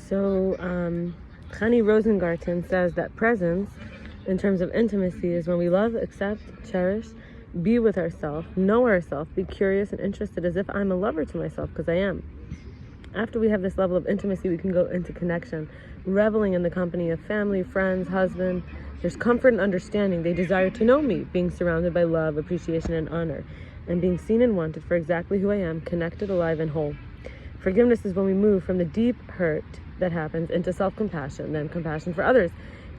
So Chany Rosengarten says that presence, in terms of intimacy, is when we love, accept, cherish, be with ourselves, know ourselves, be curious and interested as if I'm a lover to myself, because I am. After we have this level of intimacy, we can go into connection, reveling in the company of family, friends, husband. There's comfort and understanding. They desire to know me, being surrounded by love, appreciation, and honor, and being seen and wanted for exactly who I am, connected, alive, and whole. Forgiveness is when we move from the deep hurt that happens into self-compassion, then compassion for others,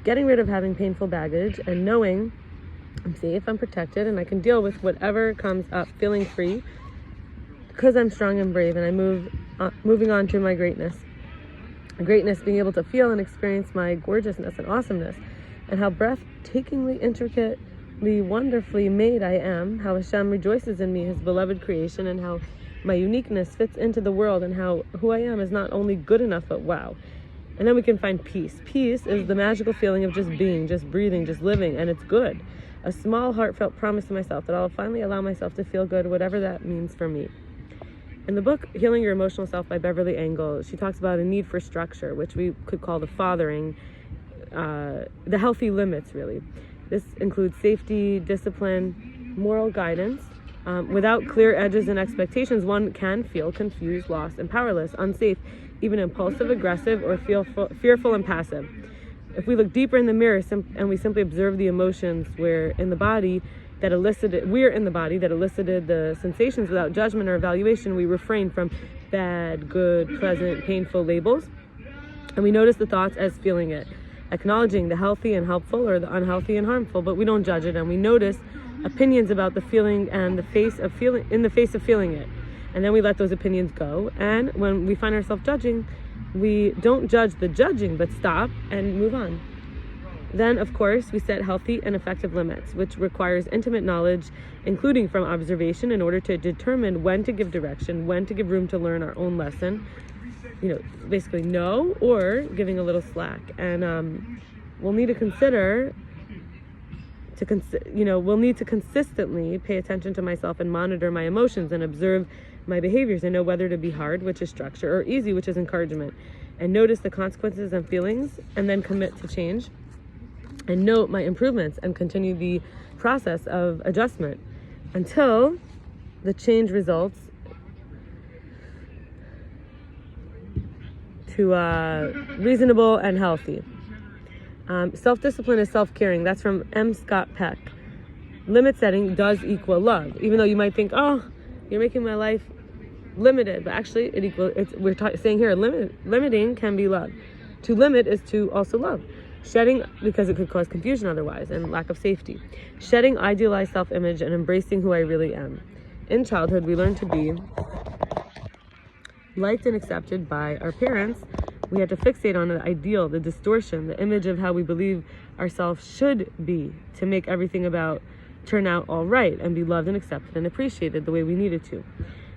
getting rid of having painful baggage and knowing I'm safe, I'm protected, and I can deal with whatever comes up, feeling free because I'm strong and brave, and I moving on to my greatness. Greatness being able to feel and experience my gorgeousness and awesomeness, and how breathtakingly, intricately, wonderfully made I am, how Hashem rejoices in me, his beloved creation, and how my uniqueness fits into the world, and how who I am is not only good enough, but wow. And then we can find peace. Peace is the magical feeling of just being, just breathing, just living, and it's good. A small, heartfelt promise to myself that I'll finally allow myself to feel good, whatever that means for me. In the book, Healing Your Emotional Self by Beverly Engel, she talks about a need for structure, which we could call the fathering, the healthy limits, really. This includes safety, discipline, moral guidance. Without clear edges and expectations, one can feel confused, lost, and powerless, unsafe, even impulsive, aggressive, or fearful and passive. If we look deeper in the mirror and we simply observe the emotions we're in the body that elicited the sensations without judgment or evaluation, we refrain from bad, good, pleasant, painful labels, and we notice the thoughts as feeling it, acknowledging the healthy and helpful or the unhealthy and harmful, but we don't judge it, and we notice opinions about the feeling and in the face of feeling it, and then we let those opinions go. And when we find ourselves judging, we don't judge the judging, but stop and move on. Then, of course, we set healthy and effective limits, which requires intimate knowledge, including from observation, in order to determine when to give direction, when to give room to learn our own lesson, basically no, or giving a little slack. And we'll need to we'll need to consistently pay attention to myself and monitor my emotions and observe my behaviors and know whether to be hard, which is structure, or easy, which is encouragement, and notice the consequences and feelings, and then commit to change, and note my improvements and continue the process of adjustment until the change results to reasonable and healthy. Self-discipline is self-caring. That's from M Scott Peck. Limit setting does equal love, even though you might think, oh, you're making my life limited, but actually we're saying here limiting can be love. To limit is to also love. Shedding, because it could cause confusion otherwise and lack of safety. Shedding idealized self-image and embracing who I really am. In childhood, we learn to be liked and accepted by our parents. We had to fixate on the ideal, the distortion, the image of how we believe ourselves should be to make everything turn out all right and be loved and accepted and appreciated the way we needed to.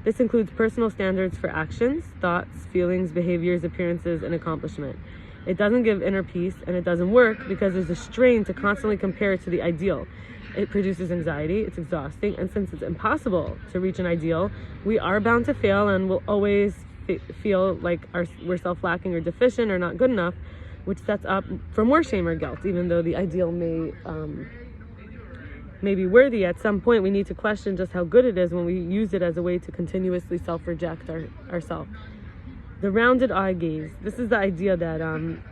This includes personal standards for actions, thoughts, feelings, behaviors, appearances, and accomplishment. It doesn't give inner peace, and it doesn't work because there's a strain to constantly compare it to the ideal. It produces anxiety, it's exhausting, and since it's impossible to reach an ideal, we are bound to fail and will always feel like we're self-lacking or deficient or not good enough, which sets up for more shame or guilt. Even though the ideal may be worthy, at some point we need to question just how good it is when we use it as a way to continuously self-reject ourselves. The rounded eye gaze. This is the idea that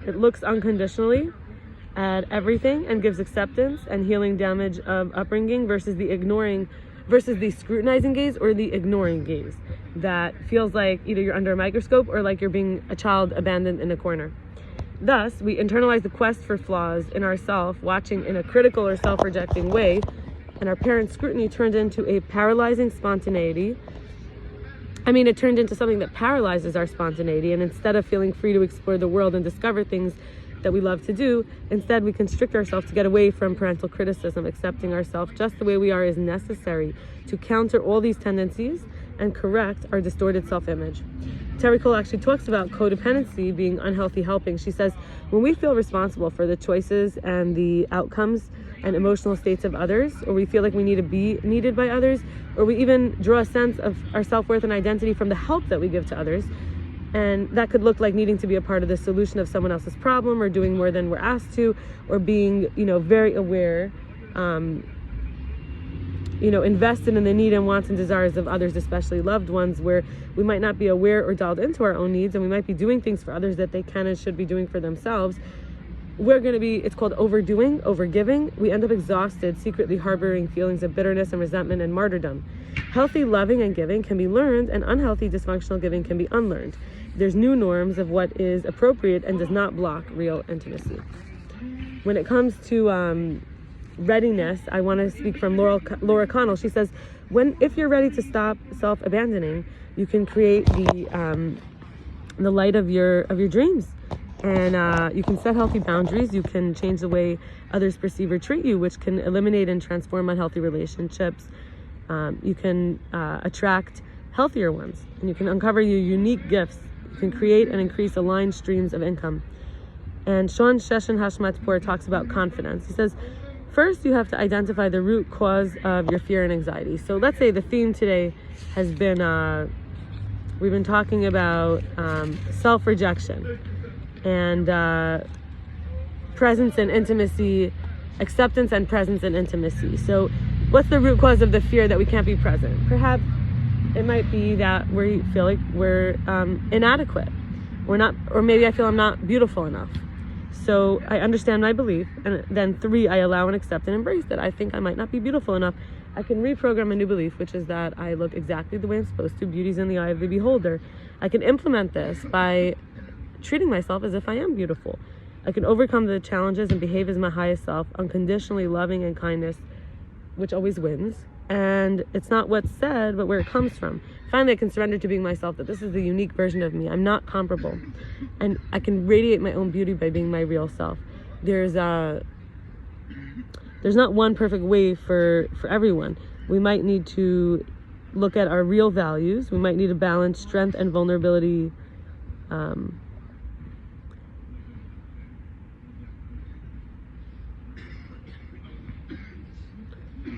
it looks unconditionally at everything and gives acceptance and healing damage of upbringing versus the scrutinizing gaze or the ignoring gaze that feels like either you're under a microscope or like you're being a child abandoned in a corner. Thus, we internalize the quest for flaws in ourselves, watching in a critical or self-rejecting way, and our parents' scrutiny turned into a paralyzing spontaneity. It turned into something that paralyzes our spontaneity, and instead of feeling free to explore the world and discover things that we love to do, instead we constrict ourselves to get away from parental criticism. Accepting ourselves just the way we are is necessary to counter all these tendencies and correct our distorted self-image. Terri Cole actually talks about codependency being unhealthy helping. She says, when we feel responsible for the choices and the outcomes and emotional states of others, or we feel like we need to be needed by others, or we even draw a sense of our self-worth and identity from the help that we give to others, And that could look like needing to be a part of the solution of someone else's problem, or doing more than we're asked to, or being, very aware, invested in the need and wants and desires of others, especially loved ones, where we might not be aware or dialed into our own needs, and we might be doing things for others that they can and should be doing for themselves. We're going to be, it's called overdoing, overgiving. We end up exhausted, secretly harboring feelings of bitterness and resentment and martyrdom. Healthy loving and giving can be learned, and unhealthy dysfunctional giving can be unlearned. There's new norms of what is appropriate and does not block real intimacy. When it comes to readiness, I want to speak from Laura Connell. She says, if you're ready to stop self-abandoning, you can create the light of your dreams. And you can set healthy boundaries. You can change the way others perceive or treat you, which can eliminate and transform unhealthy relationships. You can attract healthier ones, and you can uncover your unique gifts. You can create and increase aligned streams of income. And Shawn, sheshn, Hashmatpour talks about confidence. He says, first, you have to identify the root cause of your fear and anxiety. So let's say the theme today has been, we've been talking about self-rejection and presence and intimacy, acceptance and presence and intimacy. So what's the root cause of the fear that we can't be present? Perhaps it might be that we feel like we're inadequate. We're not, or maybe I feel I'm not beautiful enough. So I understand my belief, and then 3, I allow and accept and embrace that I think I might not be beautiful enough. I can reprogram a new belief, which is that I look exactly the way I'm supposed to. Beauty's in the eye of the beholder. I can implement this by treating myself as if I am beautiful. I can overcome the challenges and behave as my highest self, unconditionally loving and kindness, which always wins. And it's not what's said, but where it comes from. Finally, I can surrender to being myself, that this is the unique version of me. I'm not comparable. And I can radiate my own beauty by being my real self. There's not one perfect way for everyone. We might need to look at our real values. We might need to balance strength and vulnerability.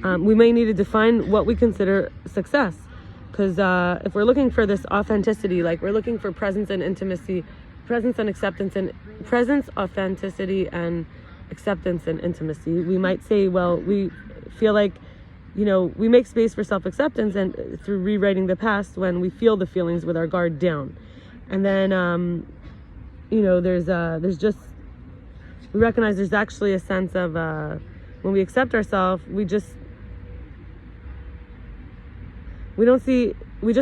We may need to define what we consider success, because if we're looking for this authenticity, like we're looking for presence and intimacy, presence and acceptance, and presence, authenticity, and acceptance and intimacy, we might say, well, we feel like, we make space for self-acceptance and through rewriting the past when we feel the feelings with our guard down. And then, there's just, we recognize there's actually a sense of, when we accept ourselves, we just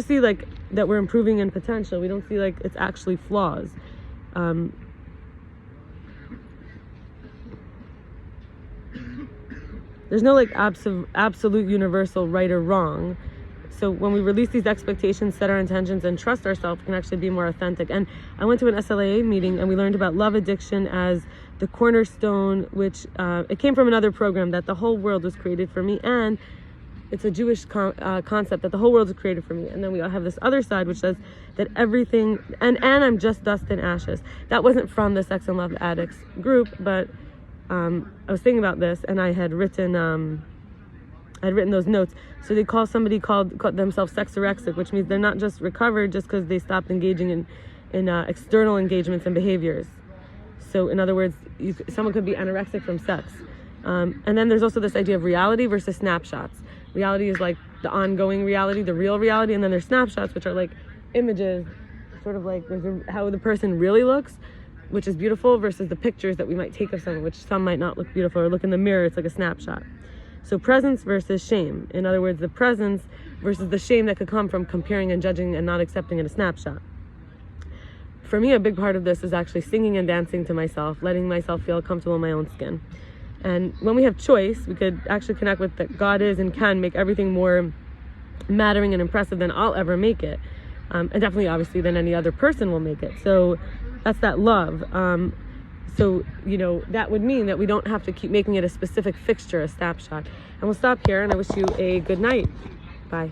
see like that we're improving in potential. We don't see like it's actually flaws. There's no like absolute universal right or wrong. So when we release these expectations, set our intentions, and trust ourselves, we can actually be more authentic. And I went to an SLAA meeting, and we learned about love addiction as the cornerstone, which it came from another program, that the whole world was created for me, and it's a Jewish concept that the whole world is created for me. And then we all have this other side, which says that everything, and I'm just dust and ashes. That wasn't from the Sex and Love Addicts group, but I was thinking about this, and I had written those notes. So they call themselves sexorexic, which means they're not just recovered just because they stopped engaging in external engagements and behaviors. So in other words, someone could be anorexic from sex. And then there's also this idea of reality versus snapshots. Reality is like the ongoing reality, the real reality, and then there's snapshots, which are like images, sort of like how the person really looks, which is beautiful, versus the pictures that we might take of someone, which some might not look beautiful, or look in the mirror, it's like a snapshot. So presence versus shame. In other words, the presence versus the shame that could come from comparing and judging and not accepting in a snapshot. For me, a big part of this is actually singing and dancing to myself, letting myself feel comfortable in my own skin. And when we have choice, we could actually connect with that God is and can make everything more mattering and impressive than I'll ever make it. And definitely, obviously, than any other person will make it. So that's that love. So, that would mean that we don't have to keep making it a specific fixture, a snapshot. And we'll stop here, and I wish you a good night. Bye.